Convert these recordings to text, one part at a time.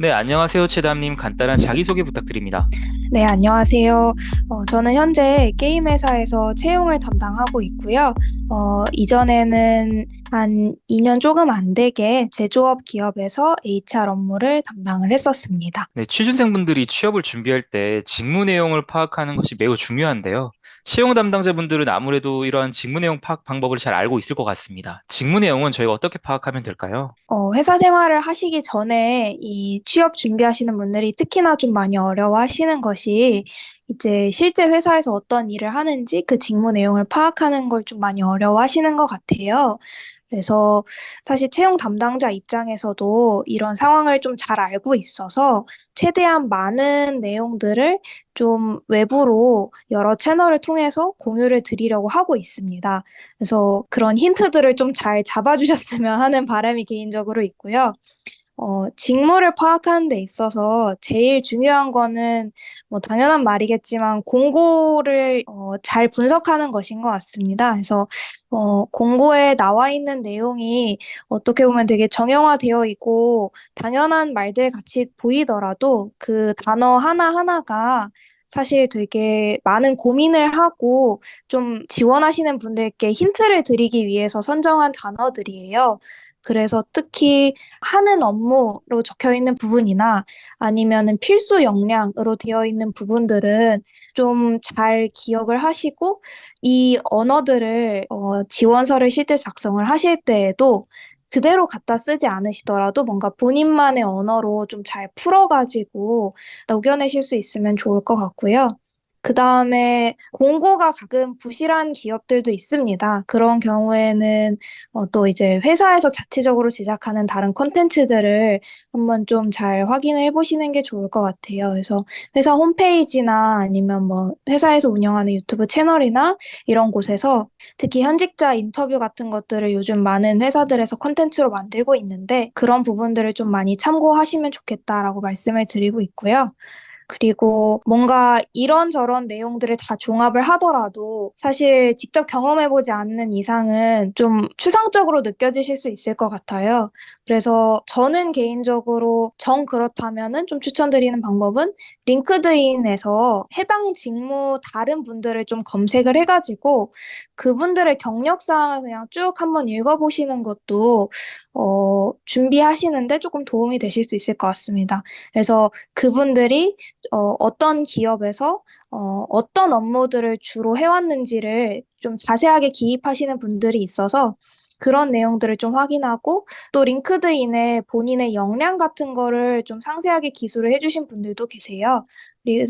네, 안녕하세요, 최담님. 간단한 자기소개 부탁드립니다. 네, 안녕하세요. 저는 현재 게임 회사에서 채용을 담당하고 있고요. 이전에는 한 2년 조금 안 되게 제조업 기업에서 HR 업무를 담당을 했었습니다. 네, 취준생분들이 취업을 준비할 때 직무 내용을 파악하는 것이 매우 중요한데요. 채용 담당자분들은 아무래도 이러한 직무 내용 파악 방법을 잘 알고 있을 것 같습니다. 직무 내용은 저희가 어떻게 파악하면 될까요? 회사 생활을 하시기 전에 이 취업 준비하시는 분들이 특히나 좀 많이 어려워하시는 것이 이제 실제 회사에서 어떤 일을 하는지 그 직무 내용을 파악하는 걸 좀 많이 어려워하시는 것 같아요. 그래서 사실 채용 담당자 입장에서도 이런 상황을 좀 잘 알고 있어서 최대한 많은 내용들을 좀 외부로 여러 채널을 통해서 공유를 드리려고 하고 있습니다. 그래서 그런 힌트들을 좀 잘 잡아주셨으면 하는 바람이 개인적으로 있고요. 직무를 파악하는 데 있어서 제일 중요한 거는 뭐 당연한 말이겠지만 공고를 잘 분석하는 것인 것 같습니다. 그래서 공고에 나와 있는 내용이 어떻게 보면 되게 정형화되어 있고 당연한 말들 같이 보이더라도 그 단어 하나하나가 사실 되게 많은 고민을 하고 좀 지원하시는 분들께 힌트를 드리기 위해서 선정한 단어들이에요. 그래서 특히 하는 업무로 적혀 있는 부분이나 아니면은 필수 역량으로 되어 있는 부분들은 좀 잘 기억을 하시고 이 언어들을 지원서를 실제 작성을 하실 때에도 그대로 갖다 쓰지 않으시더라도 뭔가 본인만의 언어로 좀 잘 풀어가지고 녹여내실 수 있으면 좋을 것 같고요. 그 다음에 공고가 가끔 부실한 기업들도 있습니다. 그런 경우에는 또 이제 회사에서 자체적으로 제작하는 다른 콘텐츠들을 한번 좀 잘 확인을 해보시는 게 좋을 것 같아요. 그래서 회사 홈페이지나 아니면 뭐 회사에서 운영하는 유튜브 채널이나 이런 곳에서 특히 현직자 인터뷰 같은 것들을 요즘 많은 회사들에서 콘텐츠로 만들고 있는데 그런 부분들을 좀 많이 참고하시면 좋겠다라고 말씀을 드리고 있고요. 그리고 뭔가 이런저런 내용들을 다 종합을 하더라도 사실 직접 경험해보지 않는 이상은 좀 추상적으로 느껴지실 수 있을 것 같아요. 그래서 저는 개인적으로 정 그렇다면은 좀 추천드리는 방법은 링크드인에서 해당 직무 다른 분들을 좀 검색을 해가지고 그분들의 경력사항을 그냥 쭉 한번 읽어보시는 것도 준비하시는데 조금 도움이 되실 수 있을 것 같습니다. 그래서 그분들이 어떤 기업에서 어떤 업무들을 주로 해왔는지를 좀 자세하게 기입하시는 분들이 있어서 그런 내용들을 좀 확인하고 또 링크드인에 본인의 역량 같은 거를 좀 상세하게 기술을 해주신 분들도 계세요.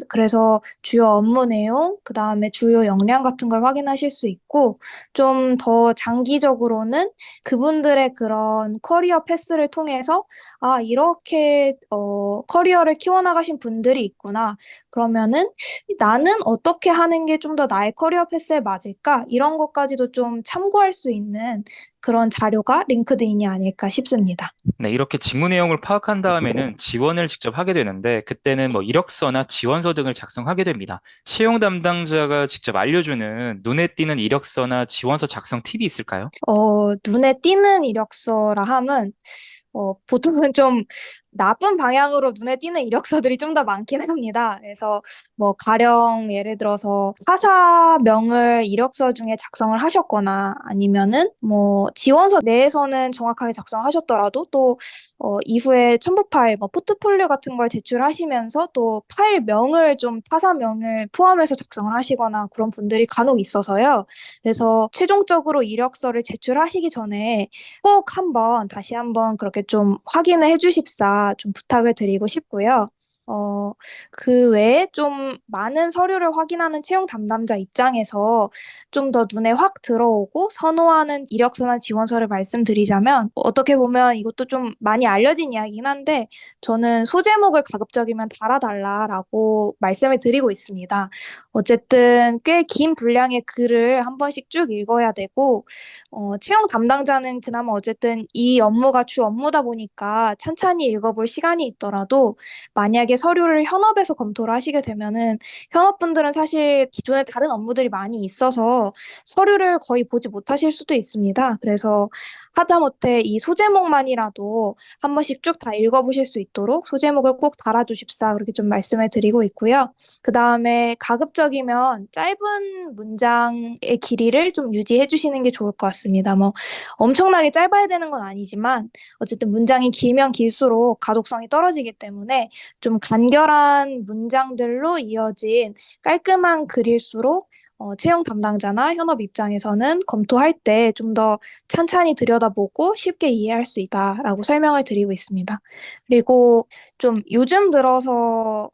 그래서 주요 업무 내용, 그 다음에 주요 역량 같은 걸 확인하실 수 있고 좀 더 장기적으로는 그분들의 그런 커리어 패스를 통해서 아, 이렇게 커리어를 키워나가신 분들이 있구나. 그러면은 나는 어떻게 하는 게 좀 더 나의 커리어 패스에 맞을까? 이런 것까지도 좀 참고할 수 있는 그런 자료가 링크드인이 아닐까 싶습니다. 네, 이렇게 직무 내용을 파악한 다음에는 지원을 직접 하게 되는데, 그때는 뭐 이력서나 지원서 등을 작성하게 됩니다. 채용 담당자가 직접 알려주는 눈에 띄는 이력서나 지원서 작성 팁이 있을까요? 눈에 띄는 이력서라 함은 보통은 좀 나쁜 방향으로 눈에 띄는 이력서들이 좀 더 많긴 합니다. 그래서 뭐 가령 예를 들어서 회사명을 이력서 중에 작성을 하셨거나 아니면은 뭐 지원서 내에서는 정확하게 작성하셨더라도 또 이후에 첨부 파일, 뭐 포트폴리오 같은 걸 제출하시면서 또 파일명을 좀 타사명을 포함해서 작성을 하시거나 그런 분들이 간혹 있어서요. 그래서 최종적으로 이력서를 제출하시기 전에 꼭 한번 다시 한번 그렇게 좀 확인을 해주십사 좀 부탁을 드리고 싶고요. 어, 그 외에 좀 많은 서류를 확인하는 채용 담당자 입장에서 좀 더 눈에 확 들어오고 선호하는 이력서나 지원서를 말씀드리자면 어떻게 보면 이것도 좀 많이 알려진 이야기긴 한데 저는 소제목을 가급적이면 달아달라라고 말씀을 드리고 있습니다. 어쨌든 꽤 긴 분량의 글을 한 번씩 쭉 읽어야 되고 채용 담당자는 그나마 어쨌든 이 업무가 주 업무다 보니까 찬찬히 읽어볼 시간이 있더라도 만약에 서류를 현업에서 검토를 하시게 되면은 현업분들은 사실 기존에 다른 업무들이 많이 있어서 서류를 거의 보지 못하실 수도 있습니다. 그래서 하다못해 이 소제목만이라도 한 번씩 쭉 다 읽어보실 수 있도록 소제목을 꼭 달아주십사 그렇게 좀 말씀을 드리고 있고요. 그 다음에 가급적이면 짧은 문장의 길이를 좀 유지해 주시는 게 좋을 것 같습니다. 뭐 엄청나게 짧아야 되는 건 아니지만 어쨌든 문장이 길면 길수록 가독성이 떨어지기 때문에 좀 간결한 문장들로 이어진 깔끔한 글일수록 채용 담당자나 현업 입장에서는 검토할 때 좀 더 찬찬히 들여다보고 쉽게 이해할 수 있다라고 설명을 드리고 있습니다. 그리고 좀 요즘 들어서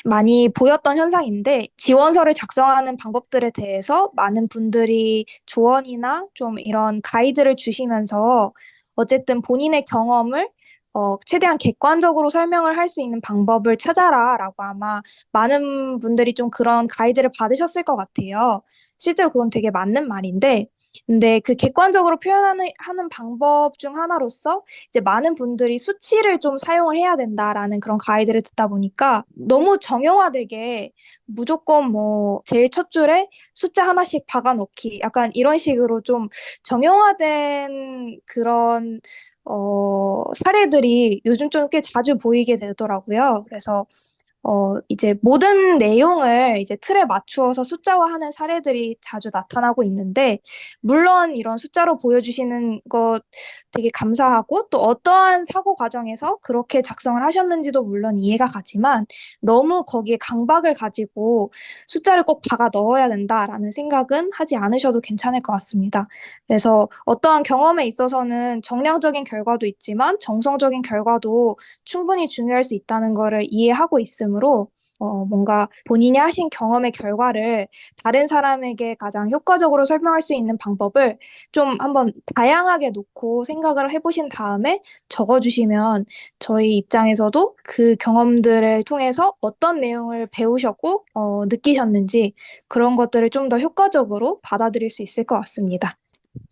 많이 보였던 현상인데 지원서를 작성하는 방법들에 대해서 많은 분들이 조언이나 좀 이런 가이드를 주시면서 어쨌든 본인의 경험을 최대한 객관적으로 설명을 할 수 있는 방법을 찾아라라고 아마 많은 분들이 좀 그런 가이드를 받으셨을 것 같아요. 실제로 그건 되게 맞는 말인데, 근데 그 객관적으로 하는 방법 중 하나로서 이제 많은 분들이 수치를 좀 사용을 해야 된다라는 그런 가이드를 듣다 보니까 너무 정형화되게 무조건 뭐 제일 첫 줄에 숫자 하나씩 박아 놓기 약간 이런 식으로 좀 정형화된 그런 사례들이 요즘 좀 꽤 자주 보이게 되더라고요. 그래서 이제 모든 내용을 이제 틀에 맞추어서 숫자화하는 사례들이 자주 나타나고 있는데, 물론 이런 숫자로 보여주시는 것 되게 감사하고, 또 어떠한 사고 과정에서 그렇게 작성을 하셨는지도 물론 이해가 가지만, 너무 거기에 강박을 가지고 숫자를 꼭 박아 넣어야 된다라는 생각은 하지 않으셔도 괜찮을 것 같습니다. 그래서 어떠한 경험에 있어서는 정량적인 결과도 있지만, 정성적인 결과도 충분히 중요할 수 있다는 거를 이해하고 있으므로 뭔가 본인이 하신 경험의 결과를 다른 사람에게 가장 효과적으로 설명할 수 있는 방법을 좀 한번 다양하게 놓고 생각을 해보신 다음에 적어주시면 저희 입장에서도 그 경험들을 통해서 어떤 내용을 배우셨고 느끼셨는지 그런 것들을 좀 더 효과적으로 받아들일 수 있을 것 같습니다.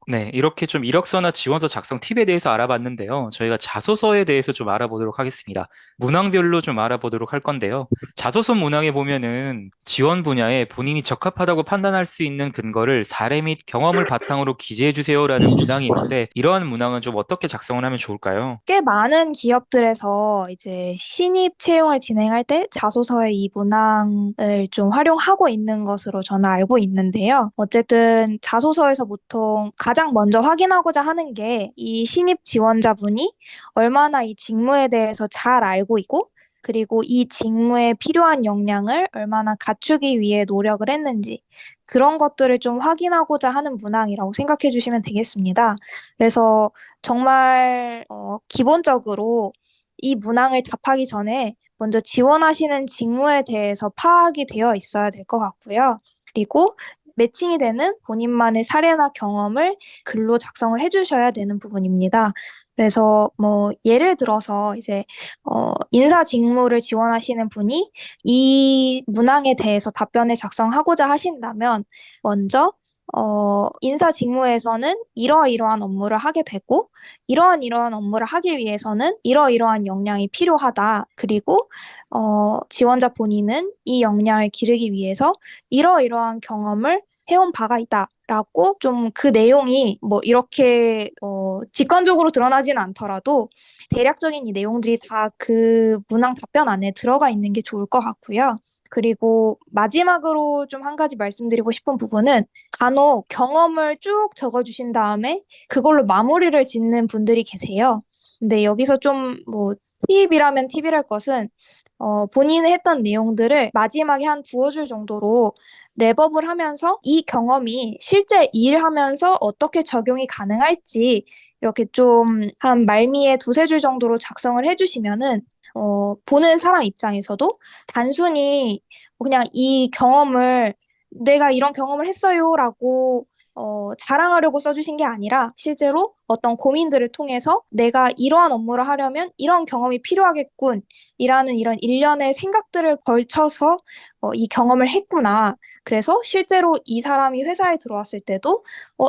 네, 이렇게 좀 이력서나 지원서 작성 팁에 대해서 알아봤는데요. 저희가 자소서에 대해서 좀 알아보도록 하겠습니다. 문항별로 좀 알아보도록 할 건데요. 자소서 문항에 보면은 지원 분야에 본인이 적합하다고 판단할 수 있는 근거를 사례 및 경험을 바탕으로 기재해 주세요라는 문항이 있는데 이러한 문항은 좀 어떻게 작성을 하면 좋을까요? 꽤 많은 기업들에서 이제 신입 채용을 진행할 때 자소서의 이 문항을 좀 활용하고 있는 것으로 저는 알고 있는데요. 어쨌든 자소서에서 보통 가장 먼저 확인하고자 하는 게 이 신입 지원자분이 얼마나 이 직무에 대해서 잘 알고 있고 그리고 이 직무에 필요한 역량을 얼마나 갖추기 위해 노력을 했는지 그런 것들을 좀 확인하고자 하는 문항이라고 생각해 주시면 되겠습니다. 그래서 정말 기본적으로 이 문항을 답하기 전에 먼저 지원하시는 직무에 대해서 파악이 되어 있어야 될 것 같고요. 그리고 매칭이 되는 본인만의 사례나 경험을 글로 작성을 해주셔야 되는 부분입니다. 그래서 뭐 예를 들어서 이제 인사 직무를 지원하시는 분이 이 문항에 대해서 답변을 작성하고자 하신다면 먼저 인사 직무에서는 이러이러한 업무를 하게 되고, 이러한 업무를 하기 위해서는 이러이러한 역량이 필요하다. 그리고, 지원자 본인은 이 역량을 기르기 위해서 이러이러한 경험을 해온 바가 있다. 라고 좀 그 내용이 뭐 이렇게, 직관적으로 드러나지는 않더라도 대략적인 이 내용들이 다 그 문항 답변 안에 들어가 있는 게 좋을 것 같고요. 그리고 마지막으로 좀 한 가지 말씀드리고 싶은 부분은 간혹 경험을 쭉 적어주신 다음에 그걸로 마무리를 짓는 분들이 계세요. 근데 여기서 좀 뭐 팁이라면 팁이랄 것은 본인이 했던 내용들을 마지막에 한 두어 줄 정도로 랩업을 하면서 이 경험이 실제 일하면서 어떻게 적용이 가능할지 이렇게 좀 한 말미에 두세 줄 정도로 작성을 해주시면은 보는 사람 입장에서도 단순히 그냥 이 경험을 내가 이런 경험을 했어요라고 자랑하려고 써주신 게 아니라 실제로 어떤 고민들을 통해서 내가 이러한 업무를 하려면 이런 경험이 필요하겠군. 이라는 이런 일련의 생각들을 걸쳐서 이 경험을 했구나. 그래서 실제로 이 사람이 회사에 들어왔을 때도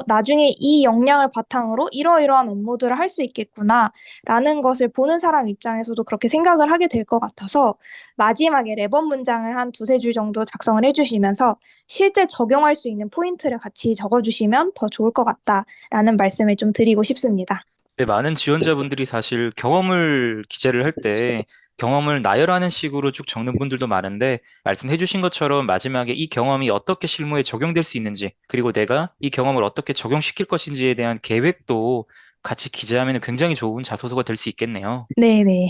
나중에 이 역량을 바탕으로 이러이러한 업무들을 할 수 있겠구나. 라는 것을 보는 사람 입장에서도 그렇게 생각을 하게 될 것 같아서 마지막에 레버 문장을 한 두세 줄 정도 작성을 해주시면서 실제 적용할 수 있는 포인트를 같이 적어주시면 더 좋을 것 같다라는 말씀을 좀 드리고 싶습니다. 네, 많은 지원자분들이 사실 경험을 기재를 할 때 경험을 나열하는 식으로 쭉 적는 분들도 많은데 말씀해 주신 것처럼 마지막에 이 경험이 어떻게 실무에 적용될 수 있는지 그리고 내가 이 경험을 어떻게 적용시킬 것인지에 대한 계획도 같이 기재하면 굉장히 좋은 자소서가 될 수 있겠네요. 네네.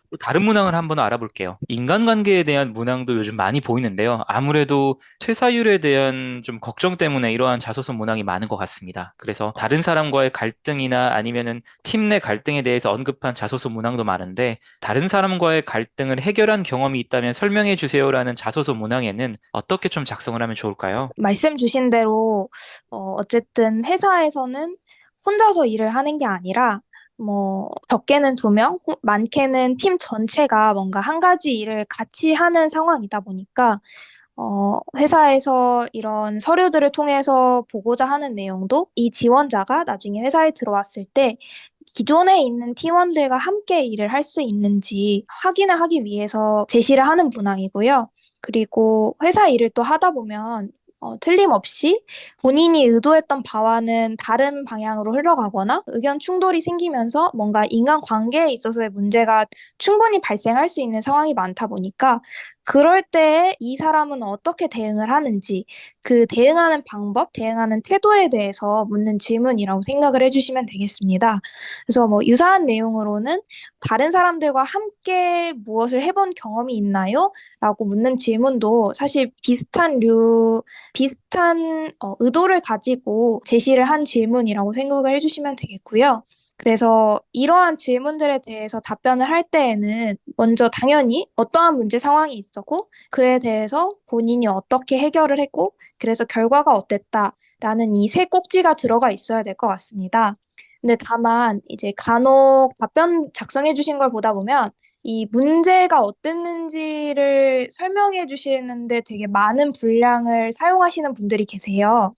또 다른 문항을 한번 알아볼게요. 인간관계에 대한 문항도 요즘 많이 보이는데요. 아무래도 퇴사율에 대한 좀 걱정 때문에 이러한 자소서 문항이 많은 것 같습니다. 그래서 다른 사람과의 갈등이나 아니면은 팀 내 갈등에 대해서 언급한 자소서 문항도 많은데 다른 사람과의 갈등을 해결한 경험이 있다면 설명해 주세요라는 자소서 문항에는 어떻게 좀 작성을 하면 좋을까요? 말씀 주신 대로 어쨌든 회사에서는 혼자서 일을 하는 게 아니라 뭐 적게는 두 명, 많게는 팀 전체가 뭔가 한 가지 일을 같이 하는 상황이다 보니까 회사에서 이런 서류들을 통해서 보고자 하는 내용도 이 지원자가 나중에 회사에 들어왔을 때 기존에 있는 팀원들과 함께 일을 할 수 있는지 확인을 하기 위해서 제시를 하는 문항이고요. 그리고 회사 일을 또 하다 보면 틀림없이 본인이 의도했던 바와는 다른 방향으로 흘러가거나 의견 충돌이 생기면서 뭔가 인간관계에 있어서의 문제가 충분히 발생할 수 있는 상황이 많다 보니까 그럴 때 이 사람은 어떻게 대응을 하는지 그 대응하는 방법, 대응하는 태도에 대해서 묻는 질문이라고 생각을 해주시면 되겠습니다. 그래서 뭐 유사한 내용으로는 다른 사람들과 함께 무엇을 해본 경험이 있나요? 라고 묻는 질문도 사실 비슷한 의도를 가지고 제시를 한 질문이라고 생각을 해주시면 되겠고요. 그래서 이러한 질문들에 대해서 답변을 할 때에는 먼저 당연히 어떠한 문제 상황이 있었고 그에 대해서 본인이 어떻게 해결을 했고 그래서 결과가 어땠다라는 이 세 꼭지가 들어가 있어야 될 것 같습니다. 근데 다만 이제 간혹 답변 작성해 주신 걸 보다 보면 이 문제가 어땠는지를 설명해 주시는데 되게 많은 분량을 사용하시는 분들이 계세요.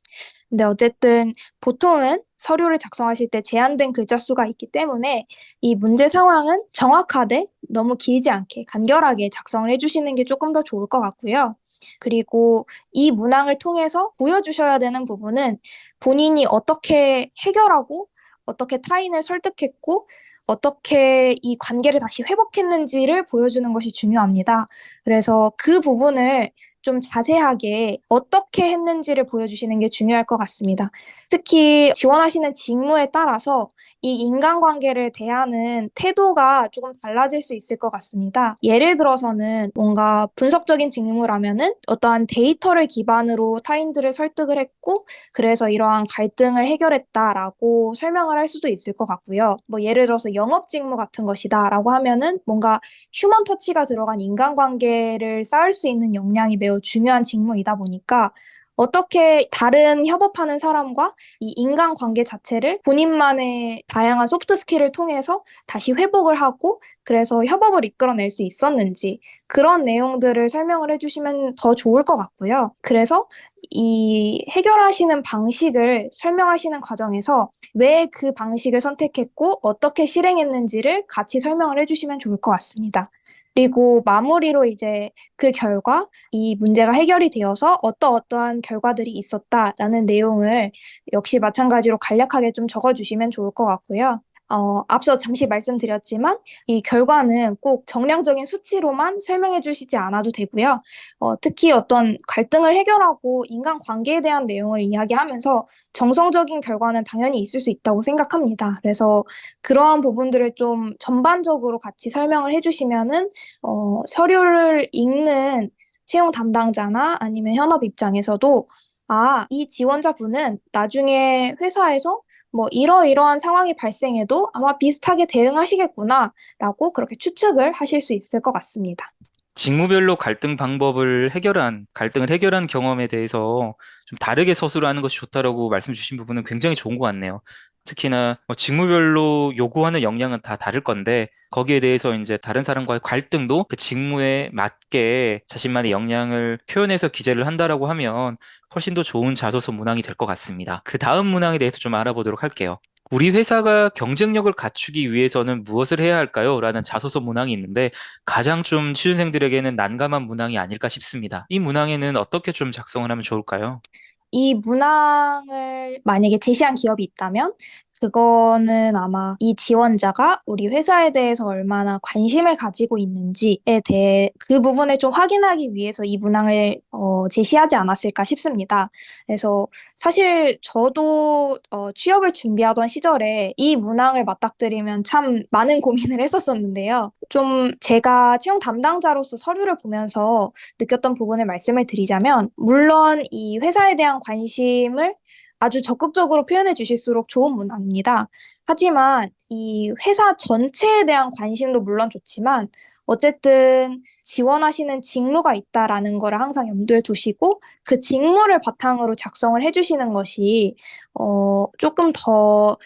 근데 어쨌든 보통은 서류를 작성하실 때 제한된 글자 수가 있기 때문에 이 문제 상황은 정확하되 너무 길지 않게 간결하게 작성을 해주시는 게 조금 더 좋을 것 같고요. 그리고 이 문항을 통해서 보여주셔야 되는 부분은 본인이 어떻게 해결하고 어떻게 타인을 설득했고 어떻게 이 관계를 다시 회복했는지를 보여주는 것이 중요합니다. 그래서 그 부분을 좀 자세하게 어떻게 했는지를 보여주시는 게 중요할 것 같습니다. 특히 지원하시는 직무에 따라서 이 인간관계를 대하는 태도가 조금 달라질 수 있을 것 같습니다. 예를 들어서는 뭔가 분석적인 직무라면은 어떠한 데이터를 기반으로 타인들을 설득을 했고, 그래서 이러한 갈등을 해결했다라고 설명을 할 수도 있을 것 같고요. 뭐 예를 들어서 영업 직무 같은 것이다라고 하면은 뭔가 휴먼 터치가 들어간 인간관계를 쌓을 수 있는 역량이 매우 중요한 직무이다 보니까 어떻게 다른 협업하는 사람과 이 인간관계 자체를 본인만의 다양한 소프트 스킬을 통해서 다시 회복을 하고 그래서 협업을 이끌어낼 수 있었는지 그런 내용들을 설명을 해주시면 더 좋을 것 같고요. 그래서 이 해결하시는 방식을 설명하시는 과정에서 왜 그 방식을 선택했고 어떻게 실행했는지를 같이 설명을 해주시면 좋을 것 같습니다. 그리고 마무리로 이제 그 결과, 이 문제가 해결이 되어서 어떠어떠한 결과들이 있었다라는 내용을 역시 마찬가지로 간략하게 좀 적어주시면 좋을 것 같고요. 앞서 잠시 말씀드렸지만 이 결과는 꼭 정량적인 수치로만 설명해 주시지 않아도 되고요. 특히 어떤 갈등을 해결하고 인간관계에 대한 내용을 이야기하면서 정성적인 결과는 당연히 있을 수 있다고 생각합니다. 그래서 그러한 부분들을 좀 전반적으로 같이 설명을 해주시면은 서류를 읽는 채용 담당자나 아니면 현업 입장에서도 이 지원자분은 나중에 회사에서 뭐 이러이러한 상황이 발생해도 아마 비슷하게 대응하시겠구나라고 그렇게 추측을 하실 수 있을 것 같습니다. 직무별로 갈등을 해결한 경험에 대해서 좀 다르게 서술하는 것이 좋다라고 말씀 주신 부분은 굉장히 좋은 것 같네요. 특히나 뭐 직무별로 요구하는 역량은 다 다를 건데 거기에 대해서 이제 다른 사람과의 갈등도 그 직무에 맞게 자신만의 역량을 표현해서 기재를 한다라고 하면 훨씬 더 좋은 자소서 문항이 될 것 같습니다. 그 다음 문항에 대해서 좀 알아보도록 할게요. 우리 회사가 경쟁력을 갖추기 위해서는 무엇을 해야 할까요? 라는 자소서 문항이 있는데 가장 좀 취준생들에게는 난감한 문항이 아닐까 싶습니다. 이 문항에는 어떻게 좀 작성을 하면 좋을까요? 이 문항을 만약에 제시한 기업이 있다면, 그거는 아마 이 지원자가 우리 회사에 대해서 얼마나 관심을 가지고 있는지에 대해 그 부분을 좀 확인하기 위해서 이 문항을 제시하지 않았을까 싶습니다. 그래서 사실 저도 취업을 준비하던 시절에 이 문항을 맞닥뜨리면 참 많은 고민을 했었었는데요. 좀 제가 채용 담당자로서 서류를 보면서 느꼈던 부분을 말씀을 드리자면, 물론 이 회사에 대한 관심을 아주 적극적으로 표현해 주실수록 좋은 문항입니다. 하지만 이 회사 전체에 대한 관심도 물론 좋지만, 어쨌든 지원하시는 직무가 있다라는 거를 항상 염두에 두시고 그 직무를 바탕으로 작성을 해주시는 것이 조금 더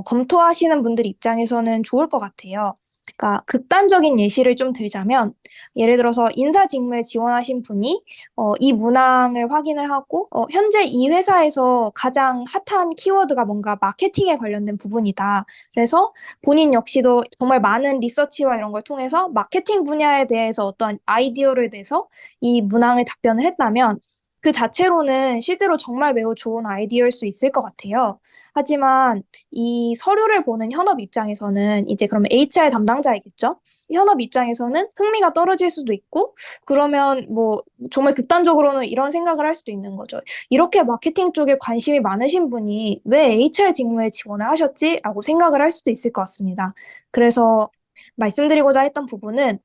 검토하시는 분들 입장에서는 좋을 것 같아요. 그러니까 극단적인 예시를 좀 들자면, 예를 들어서 인사 직무에 지원하신 분이 이 문항을 확인을 하고 현재 이 회사에서 가장 핫한 키워드가 뭔가 마케팅에 관련된 부분이다. 그래서 본인 역시도 정말 많은 리서치와 이런 걸 통해서 마케팅 분야에 대해서 어떤 아이디어를 내서 이 문항을 답변을 했다면 그 자체로는 실제로 정말 매우 좋은 아이디어일 수 있을 것 같아요. 하지만 이 서류를 보는 현업 입장에서는 이제 그러면 HR 담당자이겠죠? 현업 입장에서는 흥미가 떨어질 수도 있고, 그러면 뭐 정말 극단적으로는 이런 생각을 할 수도 있는 거죠. 이렇게 마케팅 쪽에 관심이 많으신 분이 왜 HR 직무에 지원을 하셨지? 라고 생각을 할 수도 있을 것 같습니다. 그래서 말씀드리고자 했던 부분은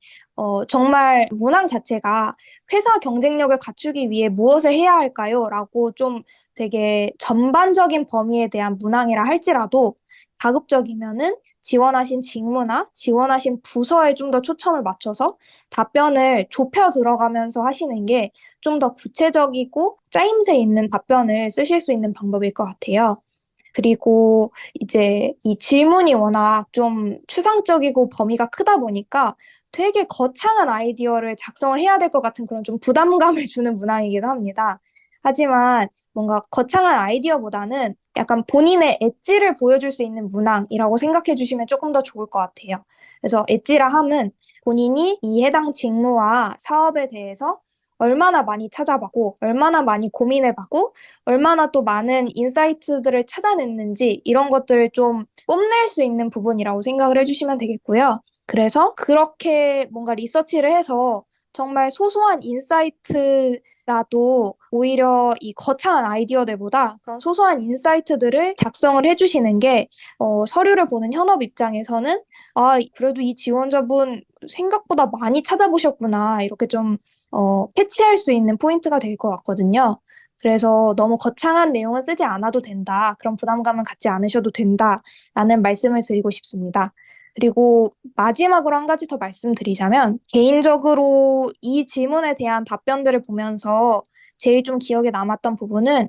정말 문항 자체가 회사 경쟁력을 갖추기 위해 무엇을 해야 할까요? 라고 좀 되게 전반적인 범위에 대한 문항이라 할지라도 가급적이면은 지원하신 직무나 지원하신 부서에 좀 더 초점을 맞춰서 답변을 좁혀 들어가면서 하시는 게 좀 더 구체적이고 짜임새 있는 답변을 쓰실 수 있는 방법일 것 같아요. 그리고 이제 이 질문이 워낙 좀 추상적이고 범위가 크다 보니까 되게 거창한 아이디어를 작성을 해야 될 것 같은 그런 좀 부담감을 주는 문항이기도 합니다. 하지만 뭔가 거창한 아이디어보다는 약간 본인의 엣지를 보여줄 수 있는 문항이라고 생각해 주시면 조금 더 좋을 것 같아요. 그래서 엣지라 함은 본인이 이 해당 직무와 사업에 대해서 얼마나 많이 찾아봤고, 얼마나 많이 고민해봤고, 얼마나 또 많은 인사이트들을 찾아냈는지 이런 것들을 좀 뽐낼 수 있는 부분이라고 생각을 해주시면 되겠고요. 그래서 그렇게 뭔가 리서치를 해서 정말 소소한 인사이트라도 오히려 이 거창한 아이디어들보다 그런 소소한 인사이트들을 작성을 해주시는 게 서류를 보는 현업 입장에서는 아, 그래도 이 지원자분 생각보다 많이 찾아보셨구나. 이렇게 좀 캐치할 수 있는 포인트가 될 것 같거든요. 그래서 너무 거창한 내용은 쓰지 않아도 된다. 그런 부담감은 갖지 않으셔도 된다라는 말씀을 드리고 싶습니다. 그리고 마지막으로 한 가지 더 말씀드리자면, 개인적으로 이 질문에 대한 답변들을 보면서 제일 좀 기억에 남았던 부분은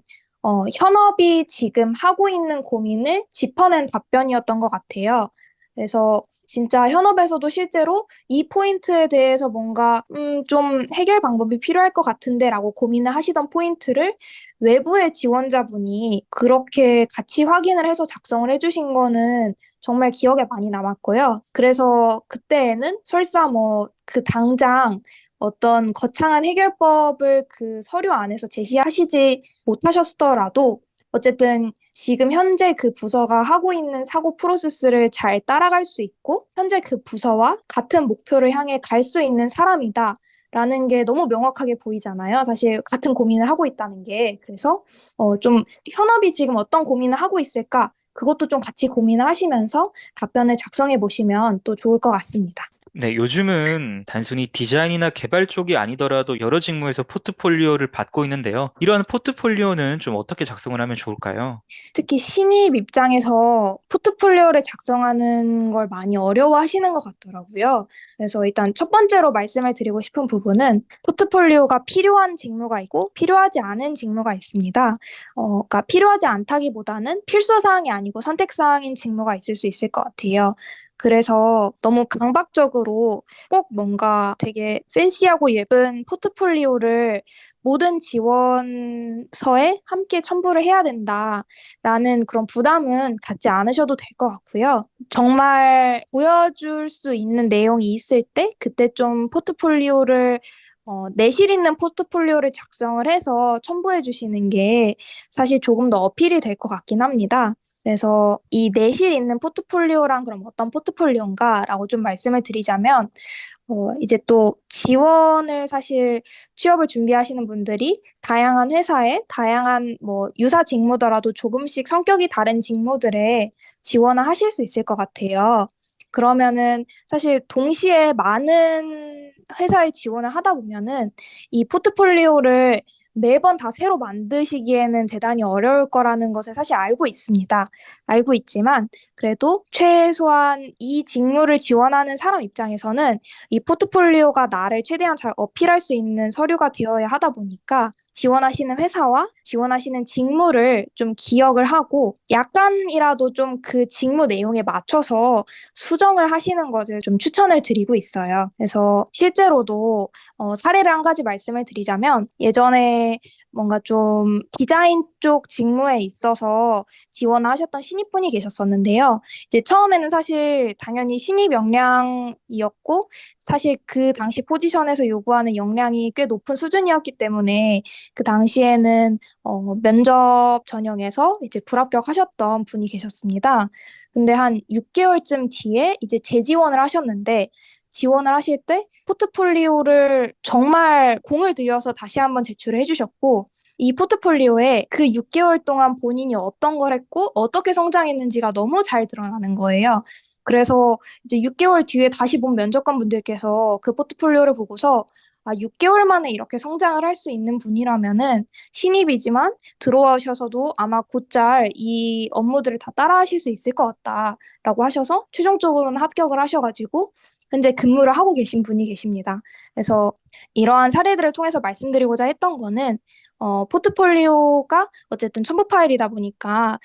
현업이 지금 하고 있는 고민을 짚어낸 답변이었던 것 같아요. 그래서 진짜 현업에서도 실제로 이 포인트에 대해서 뭔가 좀 해결 방법이 필요할 것 같은데라고 고민을 하시던 포인트를 외부의 지원자분이 그렇게 같이 확인을 해서 작성을 해주신 거는 정말 기억에 많이 남았고요. 그래서 그때에는 설사 뭐 그 당장 어떤 거창한 해결법을 그 서류 안에서 제시하시지 못하셨더라도 어쨌든 지금 현재 그 부서가 하고 있는 사고 프로세스를 잘 따라갈 수 있고, 현재 그 부서와 같은 목표를 향해 갈 수 있는 사람이다. 라는 게 너무 명확하게 보이잖아요. 사실 같은 고민을 하고 있다는 게. 그래서 좀 현업이 지금 어떤 고민을 하고 있을까? 그것도 좀 같이 고민을 하시면서 답변을 작성해 보시면 또 좋을 것 같습니다. 네, 요즘은 단순히 디자인이나 개발 쪽이 아니더라도 여러 직무에서 포트폴리오를 받고 있는데요. 이러한 포트폴리오는 좀 어떻게 작성을 하면 좋을까요? 특히 신입 입장에서 포트폴리오를 작성하는 걸 많이 어려워하시는 것 같더라고요. 그래서 일단 첫 번째로 말씀을 드리고 싶은 부분은 포트폴리오가 필요한 직무가 있고 필요하지 않은 직무가 있습니다. 그러니까 필요하지 않다기보다는 필수 사항이 아니고 선택 사항인 직무가 있을 수 있을 것 같아요. 그래서 너무 강박적으로 꼭 뭔가 되게 팬시하고 예쁜 포트폴리오를 모든 지원서에 함께 첨부를 해야 된다라는 그런 부담은 갖지 않으셔도 될 것 같고요. 정말 보여줄 수 있는 내용이 있을 때 그때 좀 포트폴리오를 내실 있는 포트폴리오를 작성을 해서 첨부해 주시는 게 사실 조금 더 어필이 될 것 같긴 합니다. 그래서 이 내실 있는 포트폴리오란 그럼 어떤 포트폴리오인가라고 좀 말씀을 드리자면 이제 또 지원을 사실 취업을 준비하시는 분들이 다양한 회사에 다양한 뭐 유사 직무더라도 조금씩 성격이 다른 직무들에 지원을 하실 수 있을 것 같아요. 그러면은 사실 동시에 많은 회사에 지원을 하다 보면은 이 포트폴리오를 매번 다 새로 만드시기에는 대단히 어려울 거라는 것을 사실 알고 있습니다. 알고 있지만 그래도 최소한 이 직무를 지원하는 사람 입장에서는 이 포트폴리오가 나를 최대한 잘 어필할 수 있는 서류가 되어야 하다 보니까 지원하시는 회사와 지원하시는 직무를 좀 기억을 하고 약간이라도 좀 그 직무 내용에 맞춰서 수정을 하시는 것을 좀 추천을 드리고 있어요. 그래서 실제로도 사례를 한 가지 말씀을 드리자면 예전에 뭔가 좀 디자인 쪽 직무에 있어서 지원을 하셨던 신입분이 계셨었는데요. 이제 처음에는 사실 당연히 신입 역량이었고 사실 그 당시 포지션에서 요구하는 역량이 꽤 높은 수준이었기 때문에 그 당시에는 면접 전형에서 이제 불합격하셨던 분이 계셨습니다. 근데 한 6개월쯤 뒤에 이제 재지원을 하셨는데 지원을 하실 때 포트폴리오를 정말 공을 들여서 다시 한번 제출을 해주셨고 이 포트폴리오에 그 6개월 동안 본인이 어떤 걸 했고 어떻게 성장했는지가 너무 잘 드러나는 거예요. 그래서 이제 6개월 뒤에 다시 본 면접관 분들께서 그 포트폴리오를 보고서 6개월 만에 이렇게 성장을 할 수 있는 분이라면은 신입이지만 들어오셔서도 아마 곧잘 이 업무들을 다 따라하실 수 있을 것 같다라고 하셔서 최종적으로는 합격을 하셔가지고 현재 근무를 하고 계신 분이 계십니다. 그래서 이러한 사례들을 통해서 말씀드리고자 했던 거는 포트폴리오가 어쨌든 첨부 파일이다 보니까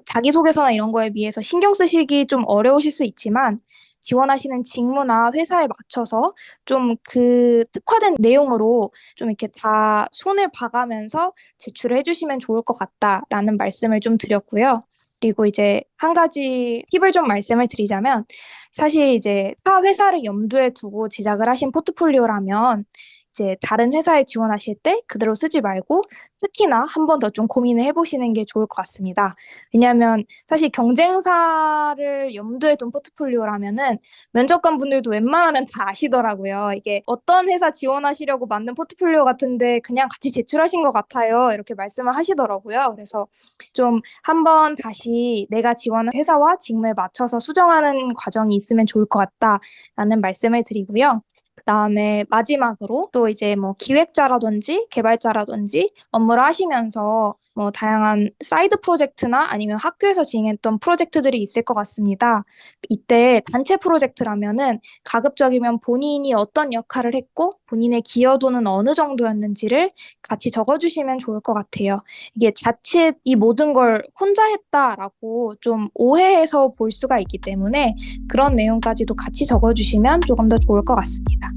자기소개서나 이런 거에 비해서 신경 쓰시기 좀 어려우실 수 있지만 지원하시는 직무나 회사에 맞춰서 좀 그 특화된 내용으로 좀 이렇게 다 손을 봐가면서 제출을 해주시면 좋을 것 같다라는 말씀을 좀 드렸고요. 그리고 이제 한 가지 팁을 좀 말씀을 드리자면 사실 이제 타 회사를 염두에 두고 제작을 하신 포트폴리오라면 이제 다른 회사에 지원하실 때 그대로 쓰지 말고 특히나 한 번 더 좀 고민을 해보시는 게 좋을 것 같습니다. 왜냐하면 사실 경쟁사를 염두에 둔 포트폴리오라면은 면접관 분들도 웬만하면 다 아시더라고요. 이게 어떤 회사 지원하시려고 만든 포트폴리오 같은데 그냥 같이 제출하신 것 같아요. 이렇게 말씀을 하시더라고요. 그래서 좀 한번 다시 내가 지원한 회사와 직무에 맞춰서 수정하는 과정이 있으면 좋을 것 같다라는 말씀을 드리고요. 그다음에 마지막으로 또 이제 뭐 기획자라든지 개발자라든지 업무를 하시면서 뭐 다양한 사이드 프로젝트나 아니면 학교에서 진행했던 프로젝트들이 있을 것 같습니다. 이때 단체 프로젝트라면은 가급적이면 본인이 어떤 역할을 했고 본인의 기여도는 어느 정도였는지를 같이 적어주시면 좋을 것 같아요. 이게 자칫 이 모든 걸 혼자 했다라고 좀 오해해서 볼 수가 있기 때문에 그런 내용까지도 같이 적어주시면 조금 더 좋을 것 같습니다.